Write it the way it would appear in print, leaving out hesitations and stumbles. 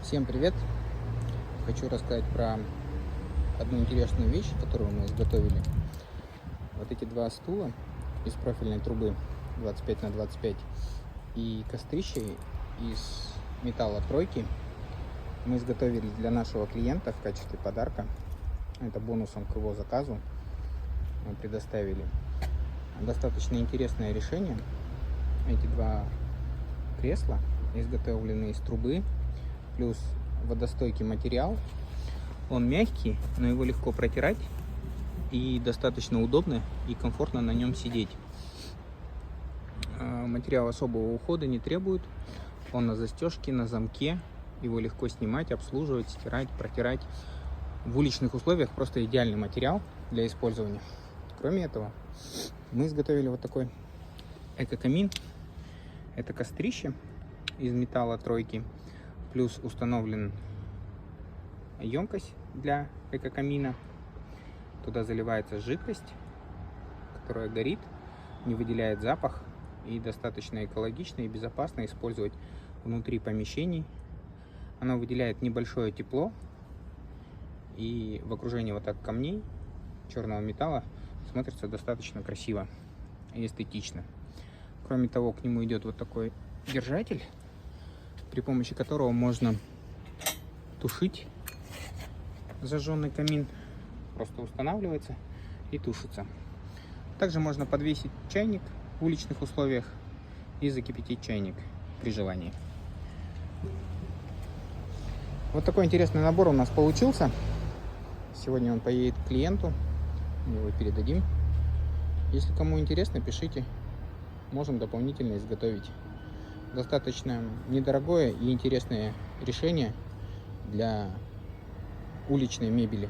Всем привет! Хочу рассказать про одну интересную вещь, которую мы изготовили. Вот эти два стула из профильной трубы 25 на 25 и кострище из металла тройки мы изготовили для нашего клиента в качестве подарка. Это бонусом к его заказу мы предоставили. Достаточно интересное решение. Эти два кресла изготовлены из трубы, плюс водостойкий материал. Он мягкий, но его легко протирать и достаточно удобно и комфортно на нем сидеть. Материал особого ухода не требует. Он на застежке, на замке. Его легко снимать, обслуживать, стирать, протирать. В уличных условиях просто идеальный материал для использования. Кроме этого, мы изготовили вот такой эко-камин. Это кострище из металла тройки. Плюс установлен емкость для эко-камина. Туда заливается жидкость, которая горит, не выделяет запах и достаточно экологично и безопасно использовать внутри помещений. Она выделяет небольшое тепло, и в окружении вот так камней черного металла смотрится достаточно красиво и эстетично. Кроме того, к нему идет вот такой держатель, при помощи которого можно тушить зажженный камин. Просто устанавливается и тушится. Также можно подвесить чайник в уличных условиях и закипятить чайник при желании. Вот такой интересный набор у нас получился. Сегодня он поедет к клиенту, мы его передадим. Если кому интересно, пишите, можем дополнительно изготовить. Достаточно недорогое и интересное решение для уличной мебели.